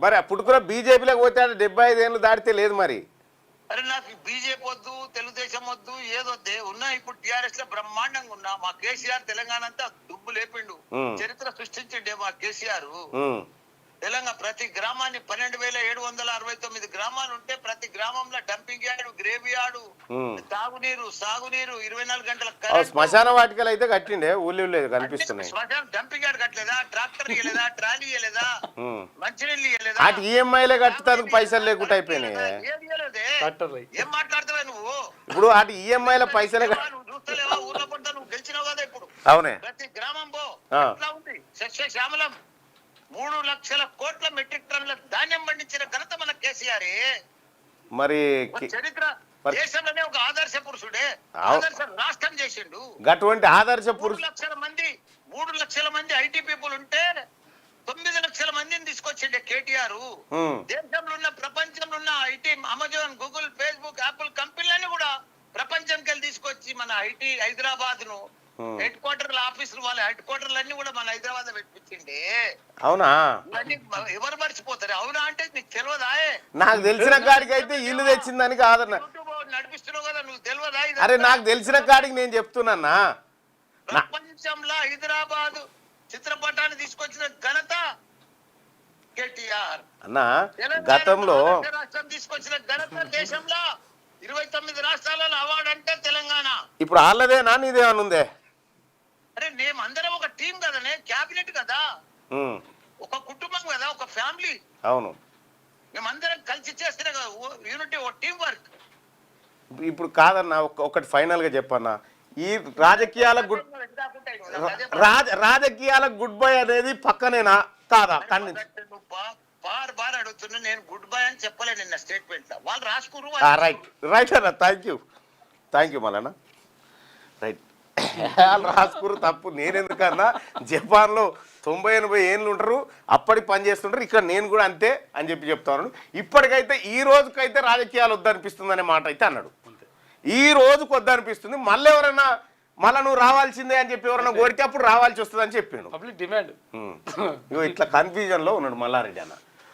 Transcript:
మరి పుట్టుకున్న బీజేపీలోకి పోతే 75 ఏళ్ళు దాటితే లేదు మరి. అరే నాకు బీజేపీ వద్దు, తెలుగుదేశం వద్దు, ఏదొద్దే ఉన్నా. ఇప్పుడు టీఆర్ఎస్ లో బ్రహ్మాండంగా ఉన్నా. మా కేసీఆర్ తెలంగాణ అంతా దుబ్బు లేపిండు, చరిత్ర సృష్టించిండే మా కేసీఆర్. తెలంగాణ ప్రతి గ్రామాన్ని 12,769 గ్రామాలు ఉంటే ప్రతి గ్రామంలో డంపింగ్ యార్డు, గ్రేవ్ యార్డు, తాగునీరు, సాగునీరు, 24 గంటల శ్మశాన వాటికలు అయితే కట్టిండే ఊళ్ళో కనిపిస్తున్నాయి. శ్మశాన డంపింగ్ యార్డు కట్టలేదా? ట్రాక్టర్ ఇవ్వలేదా? ట్రాలీ ఇవ్వలేదా? మంచినీళ్ళు ఇవ్వలేదా? అటు ఈఎంఐలే కట్టుతానికి పైసలు లేకుండా అయిపోయినాయి. ఏం మాట్లాడుతున్నావు నువ్వు? ఇప్పుడు అటు ఈఎంఐల పైసలే చూస్తలేవా? ఊర్లో పడ్డా నువ్వు గెలిచినావు కదా. ఇప్పుడు అవునే ప్రతి గ్రామం పో, ఎట్లా ఉంది సస్యశ్యామలం. 3 లక్షల కోట్ల మెట్రిక్ టన్నుల ధాన్యం పండించిన ఘనత మన కేసీఆర్. మరి చరిత్ర దేశంలోనే ఒక ఆదర్శ పురుషుడే, ఆదర్శ రాష్ట్రం చేసిండు. అటువంటి ఆదర్శ పురుషుడు 3 లక్షల మంది ఐటీ పీపుల్ ఉంటే 9 లక్షల మందిని తీసుకొచ్చిండే కేటీఆర్. దేశంలో ఉన్న, ప్రపంచంలో ఉన్న IT, Amazon, Google, Facebook, Apple కంపెనీలన్నీ కూడా ప్రపంచానికి వెళ్ళి తీసుకొచ్చి మన ఐటీ హైదరాబాద్ ను హెడ్ క్వార్టర్ల ఆఫీసులు, వాళ్ళ హెడ్ క్వార్టర్లు అన్ని కూడా మన హైదరాబాద్ లో పెట్టించిండే. అవునా? ఎవరు మర్చిపోతారు? అవునా అంటే నీకు తెలియదా? నాకు తెలిసిన కాడికి అయితే ఇల్లు తెచ్చిందని కాదన్న, నడిపిస్తున్నావు కదా, నువ్వు తెలియదా? అరే నాకు తెలిసిన కాడికి నేను చెప్తున్నా. ప్రపంచంలో హైదరాబాద్ చిత్రపటాన్ని తీసుకొచ్చిన ఘనత కేటీఆర్ అన్న. గతంలో రాష్ట్రం తీసుకొచ్చిన ఘనత దేశంలో 29 రాష్ట్రాలలో అవార్డు అంటే తెలంగాణ. ఇప్పుడు వాళ్ళదేనా నీదేమన్నా ఉందే? అరే మేమందరం ఒక టీం కదనే, క్యాబినెట్ కదా, ఒక కుటుంబం కదా, ఒక ఫ్యామిలీ. అవును, మేమందరం కలిసి చేస్తేనే కదా యూనిటీ, ఒక టీం వర్క్. ఇప్పుడు కాదన్నా, ఒకటి ఫైనల్ గా చెప్పన్నా, ఈ రాజకీయాలకు గుడ్ బై అనేది పక్కనేనా కాదా? బార్ అడుగుతున్నా. నేను గుడ్ బై అని చెప్పలే నిన్న స్టేట్మెంట్. వాళ్ళు రాసుకురు. రైట్ అన్న, థ్యాంక్ యూ మళ్ళా. రైట్, వాళ్ళు రాసుకురు తప్పు. నేనెందుకన్నా, జపాన్లో 90-80 ఏళ్ళు ఉంటారు, అప్పటికి పని చేస్తుంటారు. ఇక్కడ నేను కూడా అంతే అని చెప్తాను. ఇప్పటికైతే ఈ రోజుకైతే రాజకీయాలు వద్దనిపిస్తుంది అనే మాట అయితే అన్నాడు. ఈ రోజుకు వద్దనిపిస్తుంది. మళ్ళీ ఎవరైనా నువ్వు రావాల్సిందే అని చెప్పి ఎవరైనా కోరితే అప్పుడు రావాల్సి వస్తుంది అని చెప్పిండు. Public demand. ఇట్లా కన్ఫ్యూజన్ లో ఉన్నాడు మల్లారెడ్డి అన్న.